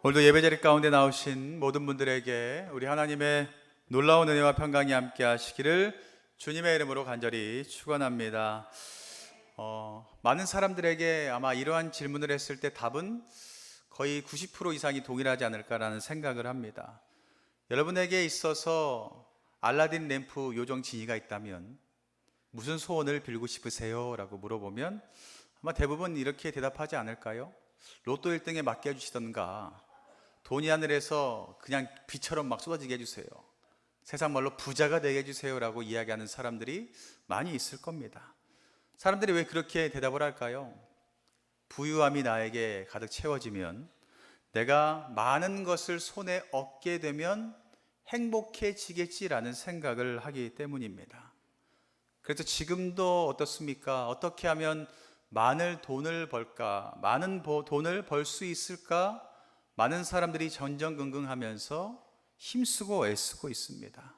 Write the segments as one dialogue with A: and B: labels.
A: 오늘도 예배자리 가운데 나오신 모든 분들에게 우리 하나님의 놀라운 은혜와 평강이 함께 하시기를 주님의 이름으로 간절히 축원합니다. 많은 사람들에게 아마 이러한 질문을 했을 때 답은 거의 90% 이상이 동일하지 않을까라는 생각을 합니다. 여러분에게 있어서 알라딘 램프 요정 지니가 있다면 무슨 소원을 빌고 싶으세요? 라고 물어보면 아마 대부분 이렇게 대답하지 않을까요? 로또 1등에 맞게 해주시던가, 돈이 하늘에서 그냥 비처럼 막 쏟아지게 해주세요, 세상 말로 부자가 되게 해주세요 라고 이야기하는 사람들이 많이 있을 겁니다. 사람들이 왜 그렇게 대답을 할까요? 부유함이 나에게 가득 채워지면, 내가 많은 것을 손에 얻게 되면 행복해지겠지라는 생각을 하기 때문입니다. 그래서 지금도 어떻습니까? 어떻게 하면 많은 돈을 벌까? 많은 돈을 벌 수 있을까? 많은 사람들이 전전긍긍하면서 힘쓰고 애쓰고 있습니다.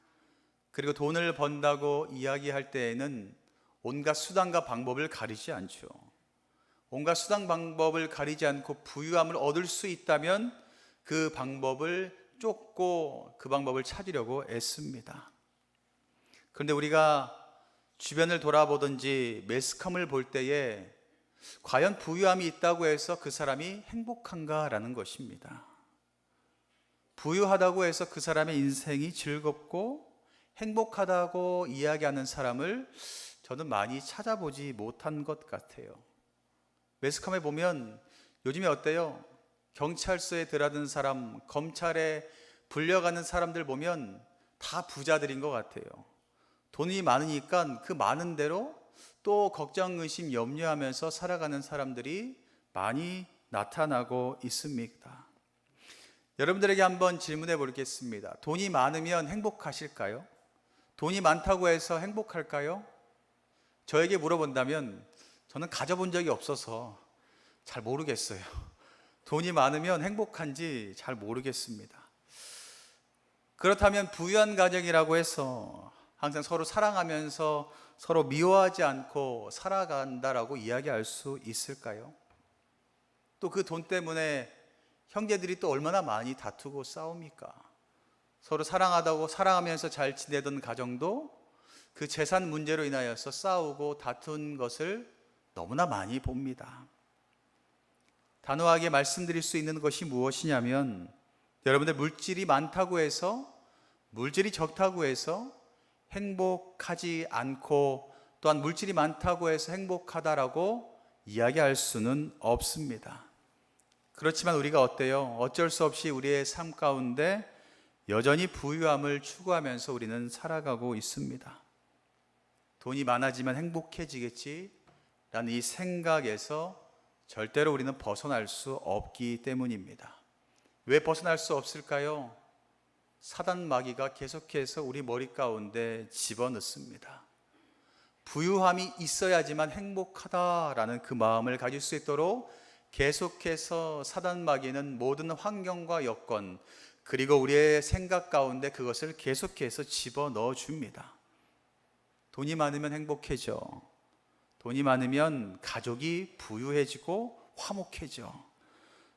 A: 그리고 돈을 번다고 이야기할 때에는 온갖 수단과 방법을 가리지 않죠. 온갖 수단 방법을 가리지 않고 부유함을 얻을 수 있다면 그 방법을 쫓고 그 방법을 찾으려고 애씁니다. 그런데 우리가 주변을 돌아보든지 매스컴을 볼 때에 과연 부유함이 있다고 해서 그 사람이 행복한가라는 것입니다. 부유하다고 해서 그 사람의 인생이 즐겁고 행복하다고 이야기하는 사람을 저는 많이 찾아보지 못한 것 같아요. 매스컴에 보면 요즘에 어때요? 경찰서에 들어가는 사람, 검찰에 불려가는 사람들 보면 다 부자들인 것 같아요. 돈이 많으니까 그 많은 대로 또 걱정, 의심, 염려하면서 살아가는 사람들이 많이 나타나고 있습니다. 여러분들에게 한번 질문해 보겠습니다. 돈이 많으면 행복하실까요? 돈이 많다고 해서 행복할까요? 저에게 물어본다면 저는 가져본 적이 없어서 잘 모르겠어요. 돈이 많으면 행복한지 잘 모르겠습니다. 그렇다면 부유한 가정이라고 해서 항상 서로 사랑하면서 서로 미워하지 않고 살아간다라고 이야기할 수 있을까요? 또 그 돈 때문에 형제들이 또 얼마나 많이 다투고 싸웁니까? 서로 사랑하면서 잘 지내던 가정도 그 재산 문제로 인하여서 싸우고 다툰 것을 너무나 많이 봅니다. 단호하게 말씀드릴 수 있는 것이 무엇이냐면, 여러분들 물질이 많다고 해서, 물질이 적다고 해서 행복하지 않고, 또한 물질이 많다고 해서 행복하다라고 이야기할 수는 없습니다. 그렇지만 우리가 어때요? 어쩔 수 없이 우리의 삶 가운데 여전히 부유함을 추구하면서 우리는 살아가고 있습니다. 돈이 많아지면 행복해지겠지 라는 이 생각에서 절대로 우리는 벗어날 수 없기 때문입니다. 왜 벗어날 수 없을까요? 사단 마귀가 계속해서 우리 머리 가운데 집어넣습니다. 부유함이 있어야지만 행복하다라는 그 마음을 가질 수 있도록 계속해서 사단 마귀는 모든 환경과 여건, 그리고 우리의 생각 가운데 그것을 계속해서 집어넣어 줍니다. 돈이 많으면 행복해져. 돈이 많으면 가족이 부유해지고 화목해져.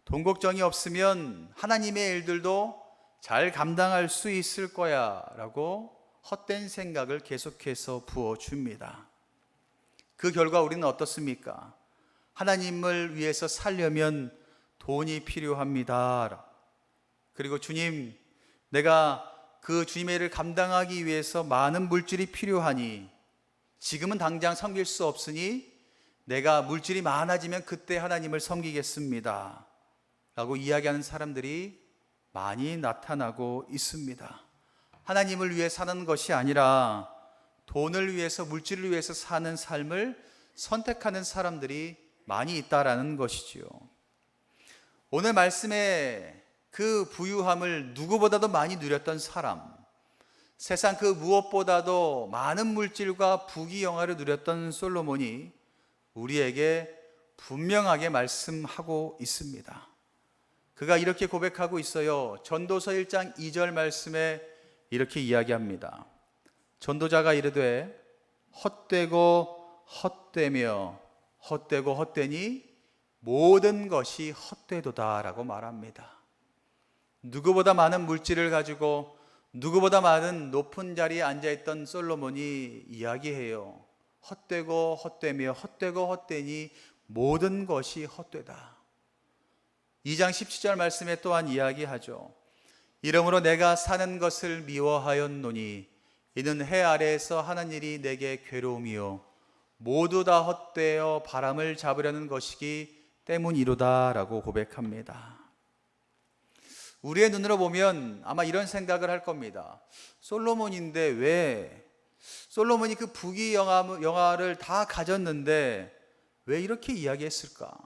A: 돈 걱정이 없으면 하나님의 일들도 잘 감당할 수 있을 거야 라고 헛된 생각을 계속해서 부어줍니다. 그 결과 우리는 어떻습니까? 하나님을 위해서 살려면 돈이 필요합니다. 그리고 주님, 내가 그 주님의 일을 감당하기 위해서 많은 물질이 필요하니 지금은 당장 섬길 수 없으니 내가 물질이 많아지면 그때 하나님을 섬기겠습니다 라고 이야기하는 사람들이 많이 나타나고 있습니다. 하나님을 위해 사는 것이 아니라 돈을 위해서, 물질을 위해서 사는 삶을 선택하는 사람들이 많이 있다라는 것이지요. 오늘 말씀에 그 부유함을 누구보다도 많이 누렸던 사람, 세상 그 무엇보다도 많은 물질과 부귀영화를 누렸던 솔로몬이 우리에게 분명하게 말씀하고 있습니다. 그가 이렇게 고백하고 있어요. 전도서 1장 2절 말씀에 이렇게 이야기합니다. 전도자가 이르되 헛되고 헛되며 헛되고 헛되니 모든 것이 헛되도다 라고 말합니다. 누구보다 많은 물질을 가지고 누구보다 많은 높은 자리에 앉아있던 솔로몬이 이야기해요. 헛되고 헛되며 헛되고 헛되니 모든 것이 헛되다. 2장 17절 말씀에 또한 이야기하죠. 이러므로 내가 사는 것을 미워하였노니 이는 해 아래에서 하는 일이 내게 괴로움이요 모두 다 헛되어 바람을 잡으려는 것이기 때문이로다 라고 고백합니다. 우리의 눈으로 보면 아마 이런 생각을 할 겁니다. 솔로몬인데 왜 솔로몬이 그 부귀 영화를 다 가졌는데 왜 이렇게 이야기했을까?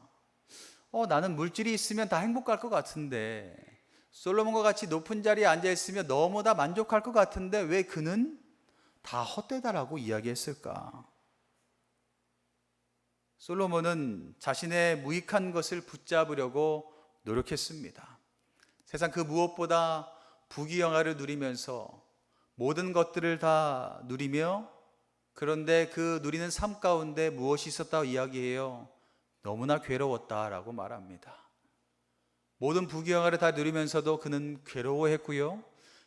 A: 나는 물질이 있으면 다 행복할 것 같은데, 솔로몬과 같이 높은 자리에 앉아 있으면 너무 다 만족할 것 같은데 왜 그는 다 헛되다라고 이야기했을까? 솔로몬은 자신의 무익한 것을 붙잡으려고 노력했습니다. 세상 그 무엇보다 부귀영화를 누리면서 모든 것들을 다 누리며, 그런데 그 누리는 삶 가운데 무엇이 있었다고 이야기해요? 너무나 괴로웠다라고 말합니다. 모든 부귀영화를 다 누리면서도 그는 괴로워했고요.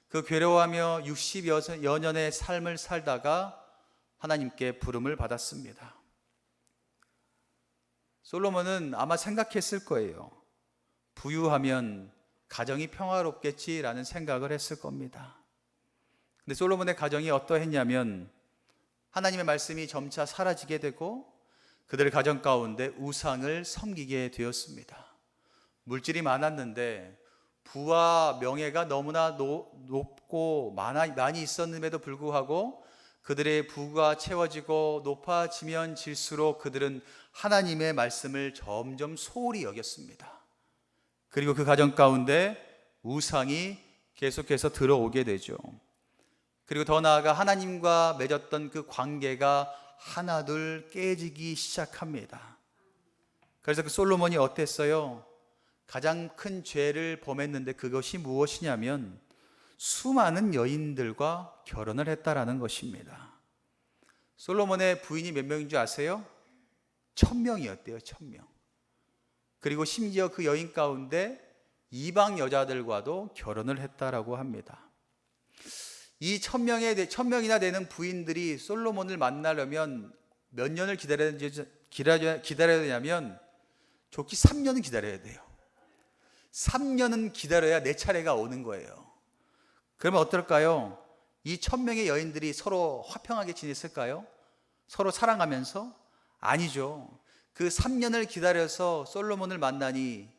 A: 그 괴로워하며 60여 년의 삶을 살다가 하나님께 부름을 받았습니다. 솔로몬은 아마 생각했을 거예요. 부유하면 가정이 평화롭겠지라는 생각을 했을 겁니다. 근데 솔로몬의 가정이 어떠했냐면 하나님의 말씀이 점차 사라지게 되고 그들의 가정 가운데 우상을 섬기게 되었습니다. 물질이 많았는데 부와 명예가 너무나 높고 많이 있었음에도 불구하고 그들의 부가 채워지고 높아지면 질수록 그들은 하나님의 말씀을 점점 소홀히 여겼습니다. 그리고 그 가정 가운데 우상이 계속해서 들어오게 되죠. 그리고 더 나아가 하나님과 맺었던 그 관계가 하나둘 깨지기 시작합니다. 그래서 그 솔로몬이 어땠어요? 가장 큰 죄를 범했는데 그것이 무엇이냐면 수많은 여인들과 결혼을 했다라는 것입니다. 솔로몬의 부인이 몇 명인 줄 아세요? 1000명이었대요. 1000명. 그리고 심지어 그 여인 가운데 이방 여자들과도 결혼을 했다라고 합니다. 이 1000명이나 되는 부인들이 솔로몬을 만나려면 몇 년을 기다려야 되냐면 좋게 3년은 기다려야 돼요. 3년은 기다려야 내 차례가 오는 거예요. 그러면 어떨까요? 이 1000명의 여인들이 서로 화평하게 지냈을까요? 서로 사랑하면서? 아니죠. 그 3년을 기다려서 솔로몬을 만나니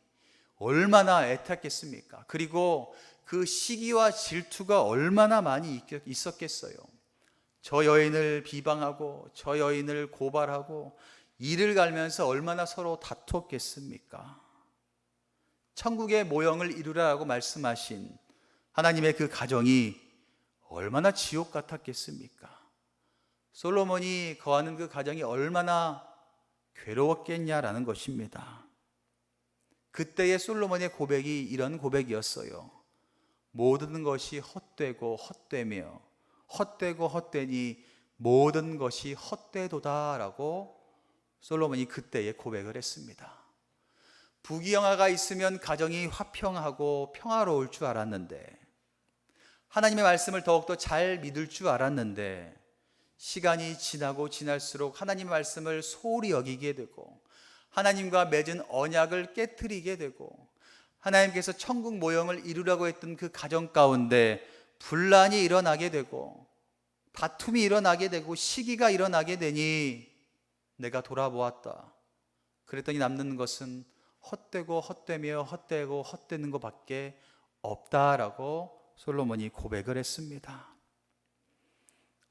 A: 얼마나 애탔겠습니까? 그리고 그 시기와 질투가 얼마나 많이 있었겠어요. 저 여인을 비방하고 저 여인을 고발하고 이를 갈면서 얼마나 서로 다투었겠습니까? 천국의 모형을 이루라고 말씀하신 하나님의 그 가정이 얼마나 지옥 같았겠습니까? 솔로몬이 거하는 그 가정이 얼마나 괴로웠겠냐라는 것입니다. 그때의 솔로몬의 고백이 이런 고백이었어요. 모든 것이 헛되고 헛되며 헛되고 헛되니 모든 것이 헛되도다라고 솔로몬이 그때의 고백을 했습니다. 부귀영화가 있으면 가정이 화평하고 평화로울 줄 알았는데, 하나님의 말씀을 더욱더 잘 믿을 줄 알았는데, 시간이 지나고 지날수록 하나님의 말씀을 소홀히 여기게 되고 하나님과 맺은 언약을 깨트리게 되고 하나님께서 천국 모형을 이루라고 했던 그 가정 가운데 분란이 일어나게 되고 다툼이 일어나게 되고 시기가 일어나게 되니 내가 돌아보았다. 그랬더니 남는 것은 헛되고 헛되며 헛되고 헛되는 것밖에 없다라고 솔로몬이 고백을 했습니다.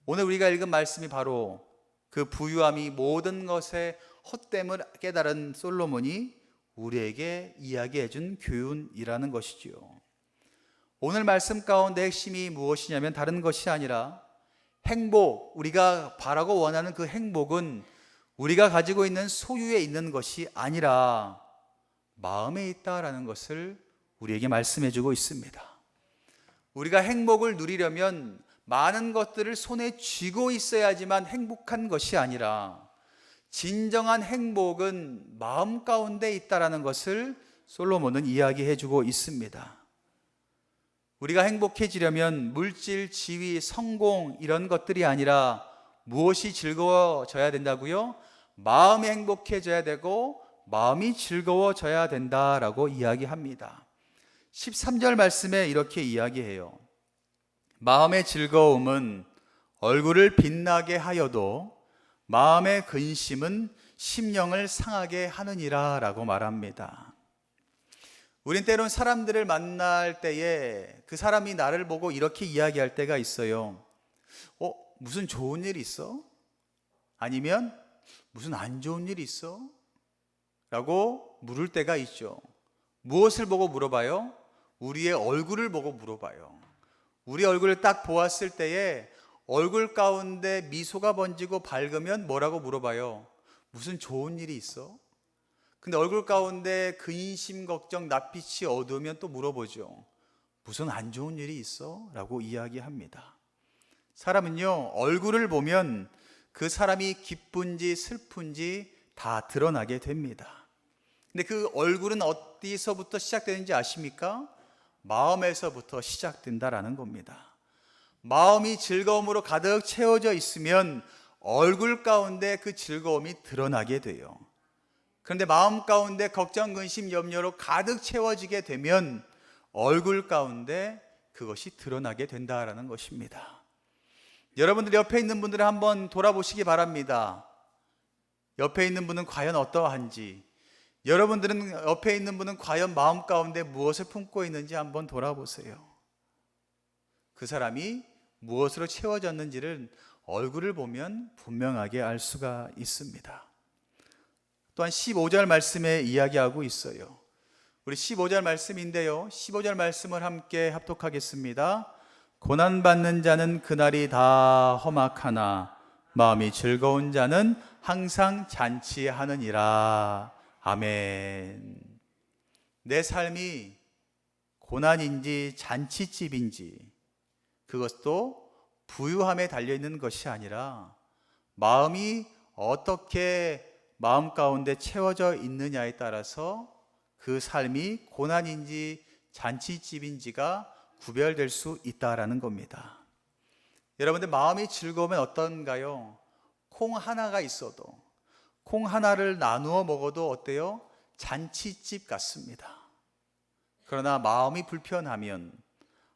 A: 오늘 우리가 읽은 말씀이 바로 그 부유함이 모든 것의 헛됨을 깨달은 솔로몬이 우리에게 이야기해 준 교훈이라는 것이지요. 오늘 말씀 가운데 핵심이 무엇이냐면 다른 것이 아니라 행복, 우리가 바라고 원하는 그 행복은 우리가 가지고 있는 소유에 있는 것이 아니라 마음에 있다라는 것을 우리에게 말씀해 주고 있습니다. 우리가 행복을 누리려면 많은 것들을 손에 쥐고 있어야지만 행복한 것이 아니라 진정한 행복은 마음 가운데 있다라는 것을 솔로몬은 이야기해 주고 있습니다. 우리가 행복해지려면 물질, 지위, 성공 이런 것들이 아니라 무엇이 즐거워져야 된다고요? 마음이 행복해져야 되고 마음이 즐거워져야 된다라고 이야기합니다. 13절 말씀에 이렇게 이야기해요. 마음의 즐거움은 얼굴을 빛나게 하여도 마음의 근심은 심령을 상하게 하느니라 라고 말합니다. 우린 때론 사람들을 만날 때에 그 사람이 나를 보고 이렇게 이야기할 때가 있어요. 무슨 좋은 일 있어? 아니면 무슨 안 좋은 일 있어? 라고 물을 때가 있죠. 무엇을 보고 물어봐요? 우리의 얼굴을 보고 물어봐요. 우리 얼굴을 딱 보았을 때에 얼굴 가운데 미소가 번지고 밝으면 뭐라고 물어봐요? 무슨 좋은 일이 있어? 근데 얼굴 가운데 근심, 걱정, 낯빛이 어두우면 또 물어보죠. 무슨 안 좋은 일이 있어? 라고 이야기합니다. 사람은요, 얼굴을 보면 그 사람이 기쁜지 슬픈지 다 드러나게 됩니다. 근데 그 얼굴은 어디서부터 시작되는지 아십니까? 마음에서부터 시작된다라는 겁니다. 마음이 즐거움으로 가득 채워져 있으면 얼굴 가운데 그 즐거움이 드러나게 돼요. 그런데 마음 가운데 걱정, 근심, 염려로 가득 채워지게 되면 얼굴 가운데 그것이 드러나게 된다라는 것입니다. 여러분들 옆에 있는 분들을 한번 돌아보시기 바랍니다. 옆에 있는 분은 과연 어떠한지, 여러분들은 옆에 있는 분은 과연 마음 가운데 무엇을 품고 있는지 한번 돌아보세요. 그 사람이 무엇으로 채워졌는지를 얼굴을 보면 분명하게 알 수가 있습니다. 또한 15절 말씀에 이야기하고 있어요. 우리 15절 말씀인데요, 15절 말씀을 함께 합독하겠습니다. 고난받는 자는 그날이 다 험악하나 마음이 즐거운 자는 항상 잔치하느니라. 아멘. 내 삶이 고난인지 잔치집인지 그것도 부유함에 달려있는 것이 아니라 마음이 어떻게 마음 가운데 채워져 있느냐에 따라서 그 삶이 고난인지 잔치집인지가 구별될 수 있다라는 겁니다. 여러분들 마음이 즐거우면 어떤가요? 콩 하나가 있어도, 콩 하나를 나누어 먹어도 어때요? 잔치집 같습니다. 그러나 마음이 불편하면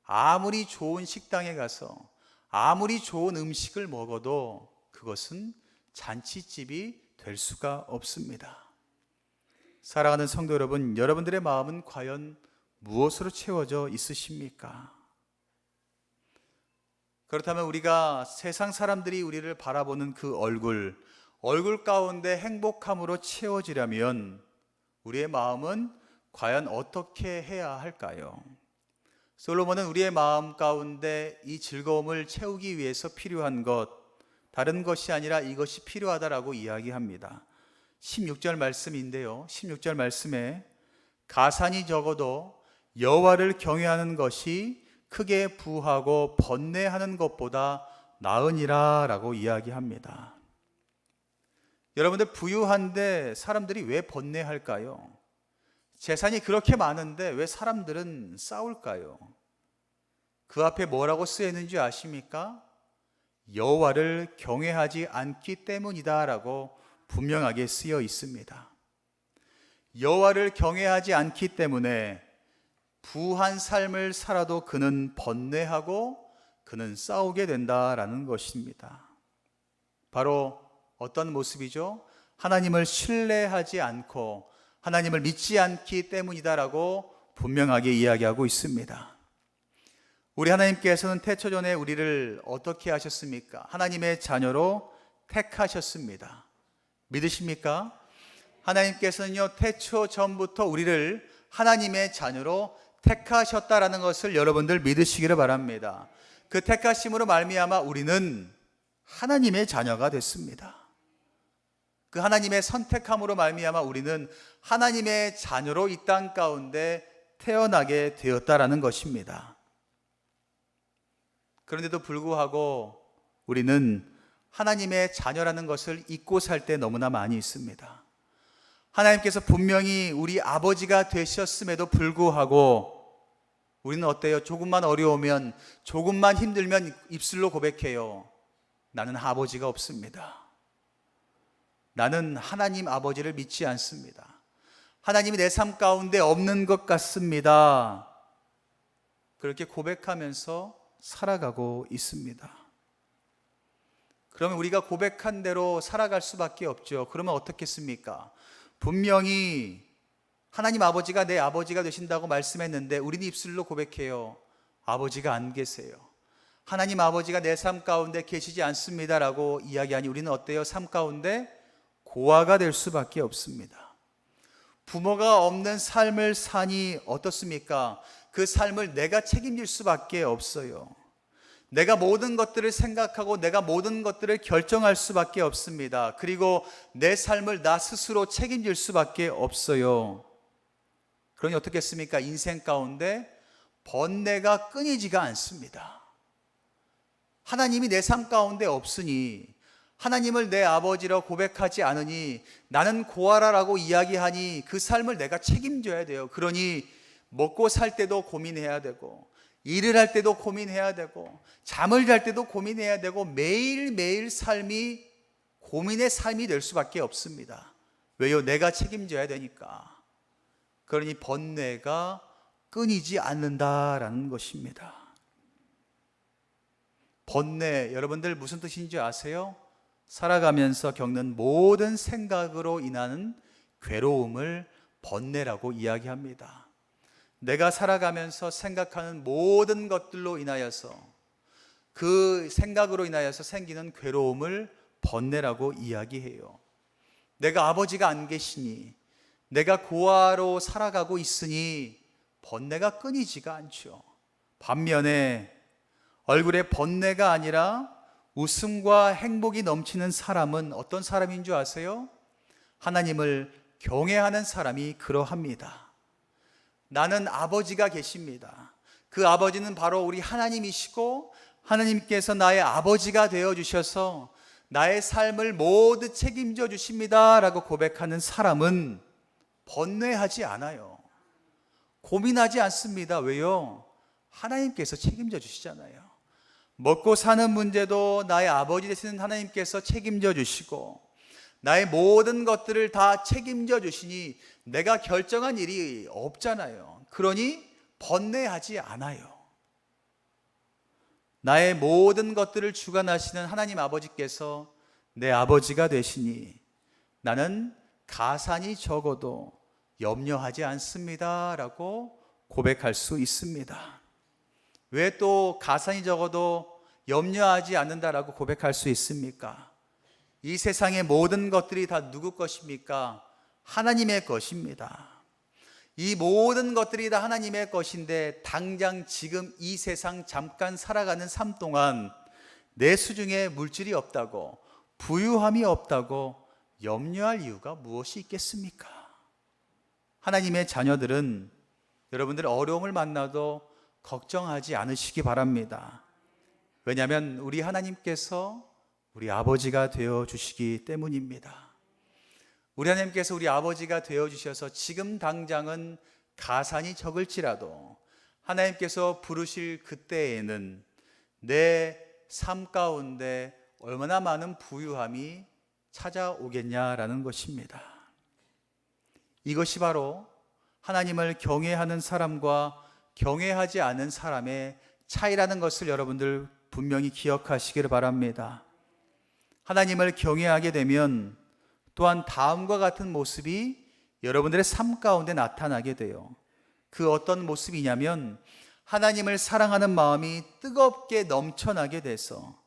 A: 아무리 좋은 식당에 가서 아무리 좋은 음식을 먹어도 그것은 잔치집이 될 수가 없습니다. 사랑하는 성도 여러분, 여러분들의 마음은 과연 무엇으로 채워져 있으십니까? 그렇다면 우리가 세상 사람들이 우리를 바라보는 그 얼굴 가운데 행복함으로 채워지려면 우리의 마음은 과연 어떻게 해야 할까요? 솔로몬은 우리의 마음 가운데 이 즐거움을 채우기 위해서 필요한 것, 다른 것이 아니라 이것이 필요하다라고 이야기합니다. 16절 말씀인데요, 16절 말씀에 가산이 적어도 여호와를 경외하는 것이 크게 부하고 번뇌하는 것보다 나으니라 라고 이야기합니다. 여러분들, 부유한데 사람들이 왜 번뇌할까요? 재산이 그렇게 많은데 왜 사람들은 싸울까요? 그 앞에 뭐라고 쓰여 있는지 아십니까? 여호와를 경외하지 않기 때문이다 라고 분명하게 쓰여 있습니다. 여호와를 경외하지 않기 때문에 부한 삶을 살아도 그는 번뇌하고 그는 싸우게 된다라는 것입니다. 바로 어떤 모습이죠? 하나님을 신뢰하지 않고 하나님을 믿지 않기 때문이다라고 분명하게 이야기하고 있습니다. 우리 하나님께서는 태초전에 우리를 어떻게 하셨습니까? 하나님의 자녀로 택하셨습니다. 믿으십니까? 하나님께서는요, 태초 전부터 우리를 하나님의 자녀로 택하셨다라는 것을 여러분들 믿으시기를 바랍니다. 그 택하심으로 말미암아 우리는 하나님의 자녀가 됐습니다. 그 하나님의 선택함으로 말미암아 우리는 하나님의 자녀로 이 땅 가운데 태어나게 되었다라는 것입니다. 그런데도 불구하고 우리는 하나님의 자녀라는 것을 잊고 살 때 너무나 많이 있습니다. 하나님께서 분명히 우리 아버지가 되셨음에도 불구하고 우리는 어때요? 조금만 어려우면, 조금만 힘들면 입술로 고백해요. 나는 아버지가 없습니다. 나는 하나님 아버지를 믿지 않습니다. 하나님이 내 삶 가운데 없는 것 같습니다. 그렇게 고백하면서 살아가고 있습니다. 그러면 우리가 고백한 대로 살아갈 수밖에 없죠. 그러면 어떻겠습니까? 분명히 하나님 아버지가 내 아버지가 되신다고 말씀했는데 우리는 입술로 고백해요. 아버지가 안 계세요. 하나님 아버지가 내 삶 가운데 계시지 않습니다라고 이야기하니 우리는 어때요? 삶 가운데 고아가 될 수밖에 없습니다. 부모가 없는 삶을 사니 어떻습니까? 그 삶을 내가 책임질 수밖에 없어요. 내가 모든 것들을 생각하고 내가 모든 것들을 결정할 수밖에 없습니다. 그리고 내 삶을 나 스스로 책임질 수밖에 없어요. 그러니 어떻겠습니까? 인생 가운데 번뇌가 끊이지가 않습니다. 하나님이 내 삶 가운데 없으니, 하나님을 내 아버지로 고백하지 않으니, 나는 고아라라고 이야기하니 그 삶을 내가 책임져야 돼요. 그러니 먹고 살 때도 고민해야 되고, 일을 할 때도 고민해야 되고, 잠을 잘 때도 고민해야 되고, 매일매일 삶이 고민의 삶이 될 수밖에 없습니다. 왜요? 내가 책임져야 되니까. 그러니 번뇌가 끊이지 않는다라는 것입니다. 번뇌, 여러분들 무슨 뜻인지 아세요? 살아가면서 겪는 모든 생각으로 인하는 괴로움을 번뇌라고 이야기합니다. 내가 살아가면서 생각하는 모든 것들로 인하여서, 그 생각으로 인하여서 생기는 괴로움을 번뇌라고 이야기해요. 내가 아버지가 안 계시니, 내가 고아로 살아가고 있으니 번뇌가 끊이지가 않죠. 반면에 얼굴에 번뇌가 아니라 웃음과 행복이 넘치는 사람은 어떤 사람인 줄 아세요? 하나님을 경외하는 사람이 그러합니다. 나는 아버지가 계십니다. 그 아버지는 바로 우리 하나님이시고, 하나님께서 나의 아버지가 되어주셔서 나의 삶을 모두 책임져 주십니다 라고 고백하는 사람은 번뇌하지 않아요. 고민하지 않습니다. 왜요? 하나님께서 책임져 주시잖아요. 먹고 사는 문제도 나의 아버지 되시는 하나님께서 책임져 주시고, 나의 모든 것들을 다 책임져 주시니 내가 결정한 일이 없잖아요. 그러니 번뇌하지 않아요. 나의 모든 것들을 주관하시는 하나님 아버지께서 내 아버지가 되시니 나는 가산이 적어도 염려하지 않습니다 라고 고백할 수 있습니다. 왜 또 가산이 적어도 염려하지 않는다라고 고백할 수 있습니까? 이 세상의 모든 것들이 다 누구 것입니까? 하나님의 것입니다. 이 모든 것들이 다 하나님의 것인데 당장 지금 이 세상 잠깐 살아가는 삶 동안 내 수중에 물질이 없다고, 부유함이 없다고 염려할 이유가 무엇이 있겠습니까? 하나님의 자녀들은 여러분들 어려움을 만나도 걱정하지 않으시기 바랍니다. 왜냐하면 우리 하나님께서 우리 아버지가 되어주시기 때문입니다. 우리 하나님께서 우리 아버지가 되어주셔서 지금 당장은 가산이 적을지라도 하나님께서 부르실 그때에는 내 삶 가운데 얼마나 많은 부유함이 찾아오겠냐라는 것입니다. 이것이 바로 하나님을 경외하는 사람과 경외하지 않은 사람의 차이라는 것을 여러분들 분명히 기억하시기를 바랍니다. 하나님을 경외하게 되면 또한 다음과 같은 모습이 여러분들의 삶 가운데 나타나게 돼요. 그 어떤 모습이냐면 하나님을 사랑하는 마음이 뜨겁게 넘쳐나게 돼서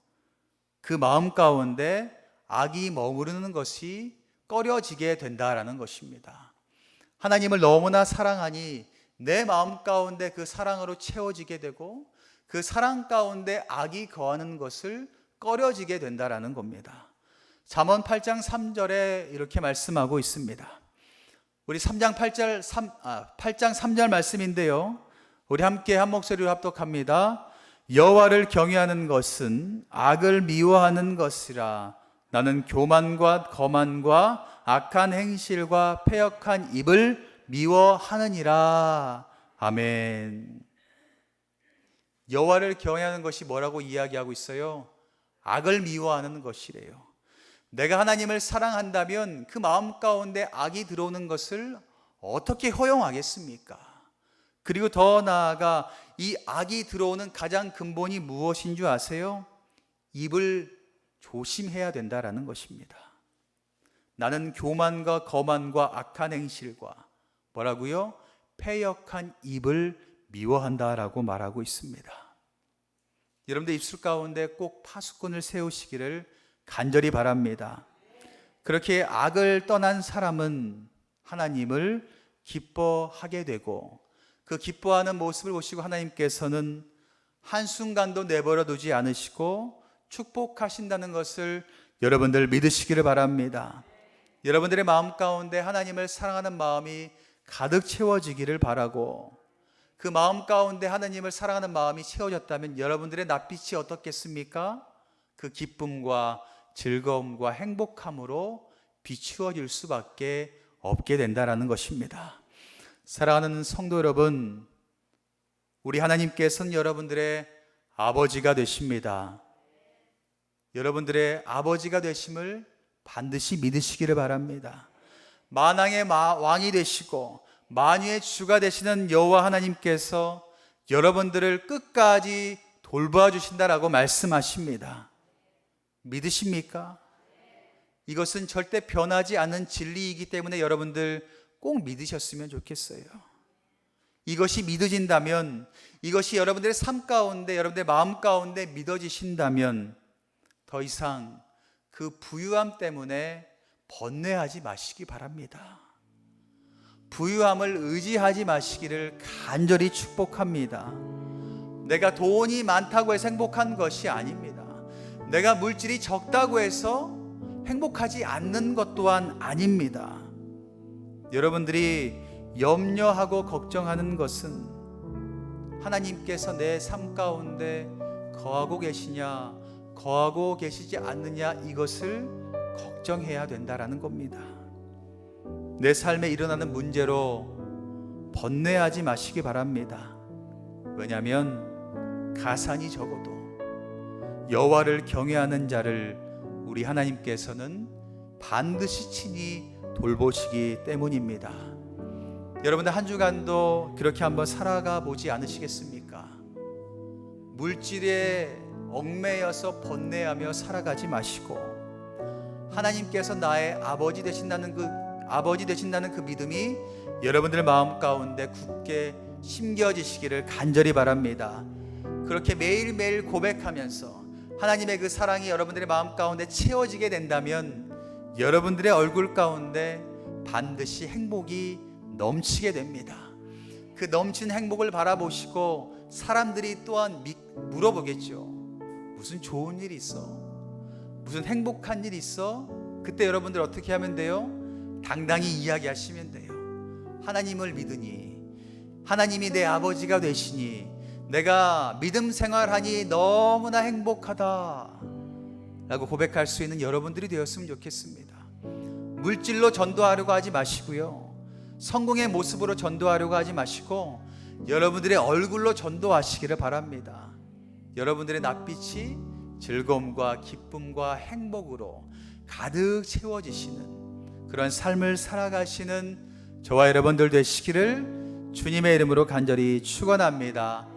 A: 그 마음 가운데 악이 머무르는 것이 꺼려지게 된다라는 것입니다. 하나님을 너무나 사랑하니 내 마음 가운데 그 사랑으로 채워지게 되고 그 사랑 가운데 악이 거하는 것을 꺼려지게 된다라는 겁니다. 잠언 8장 3절에 이렇게 말씀하고 있습니다. 우리 8장 3절 말씀인데요, 우리 함께 한 목소리로 합독합니다. 여호와를 경외하는 것은 악을 미워하는 것이라. 나는 교만과 거만과 악한 행실과 패역한 입을 미워하느니라. 아멘. 여호와를 경외하는 것이 뭐라고 이야기하고 있어요? 악을 미워하는 것이래요. 내가 하나님을 사랑한다면 그 마음 가운데 악이 들어오는 것을 어떻게 허용하겠습니까? 그리고 더 나아가 이 악이 들어오는 가장 근본이 무엇인 줄 아세요? 입을 조심해야 된다라는 것입니다. 나는 교만과 거만과 악한 행실과 뭐라고요? 패역한 입을 미워한다라고 말하고 있습니다. 여러분들 입술 가운데 꼭 파수꾼을 세우시기를 간절히 바랍니다. 그렇게 악을 떠난 사람은 하나님을 기뻐하게 되고, 그 기뻐하는 모습을 보시고 하나님께서는 한순간도 내버려 두지 않으시고 축복하신다는 것을 여러분들 믿으시기를 바랍니다. 여러분들의 마음 가운데 하나님을 사랑하는 마음이 가득 채워지기를 바라고, 그 마음 가운데 하나님을 사랑하는 마음이 채워졌다면 여러분들의 낯빛이 어떻겠습니까? 그 기쁨과 즐거움과 행복함으로 비추어질 수밖에 없게 된다라는 것입니다. 사랑하는 성도 여러분, 우리 하나님께서는 여러분들의 아버지가 되십니다. 여러분들의 아버지가 되심을 반드시 믿으시기를 바랍니다. 만왕의 왕이 되시고 만유의 주가 되시는 여호와 하나님께서 여러분들을 끝까지 돌봐주신다라고 말씀하십니다. 믿으십니까? 이것은 절대 변하지 않는 진리이기 때문에 여러분들 꼭 믿으셨으면 좋겠어요. 이것이 믿어진다면, 이것이 여러분들의 삶 가운데, 여러분들의 마음 가운데 믿어지신다면 더 이상 그 부유함 때문에 번뇌하지 마시기 바랍니다. 부유함을 의지하지 마시기를 간절히 축복합니다. 내가 돈이 많다고 해서 행복한 것이 아닙니다. 내가 물질이 적다고 해서 행복하지 않는 것 또한 아닙니다. 여러분들이 염려하고 걱정하는 것은 하나님께서 내 삶 가운데 거하고 계시냐, 거하고 계시지 않느냐, 이것을 걱정해야 된다라는 겁니다. 내 삶에 일어나는 문제로 번뇌하지 마시기 바랍니다. 왜냐하면 가산이 적어도 여호와를 경외하는 자를 우리 하나님께서는 반드시 친히 돌보시기 때문입니다. 여러분들 한 주간도 그렇게 한번 살아가 보지 않으시겠습니까? 물질에 얽매여서 번뇌하며 살아가지 마시고 하나님께서 나의 아버지 되신다는 그 믿음이 여러분들 마음 가운데 굳게 심겨지시기를 간절히 바랍니다. 그렇게 매일매일 고백하면서 하나님의 그 사랑이 여러분들의 마음 가운데 채워지게 된다면 여러분들의 얼굴 가운데 반드시 행복이 넘치게 됩니다. 그 넘치는 행복을 바라보시고 사람들이 또한 물어보겠죠. 무슨 좋은 일이 있어? 무슨 행복한 일이 있어? 그때 여러분들 어떻게 하면 돼요? 당당히 이야기하시면 돼요. 하나님을 믿으니, 하나님이 내 아버지가 되시니 내가 믿음 생활하니 너무나 행복하다 라고 고백할 수 있는 여러분들이 되었으면 좋겠습니다. 물질로 전도하려고 하지 마시고요, 성공의 모습으로 전도하려고 하지 마시고 여러분들의 얼굴로 전도하시기를 바랍니다. 여러분들의 낯빛이 즐거움과 기쁨과 행복으로 가득 채워지시는 그런 삶을 살아가시는 저와 여러분들 되시기를 주님의 이름으로 간절히 축원합니다.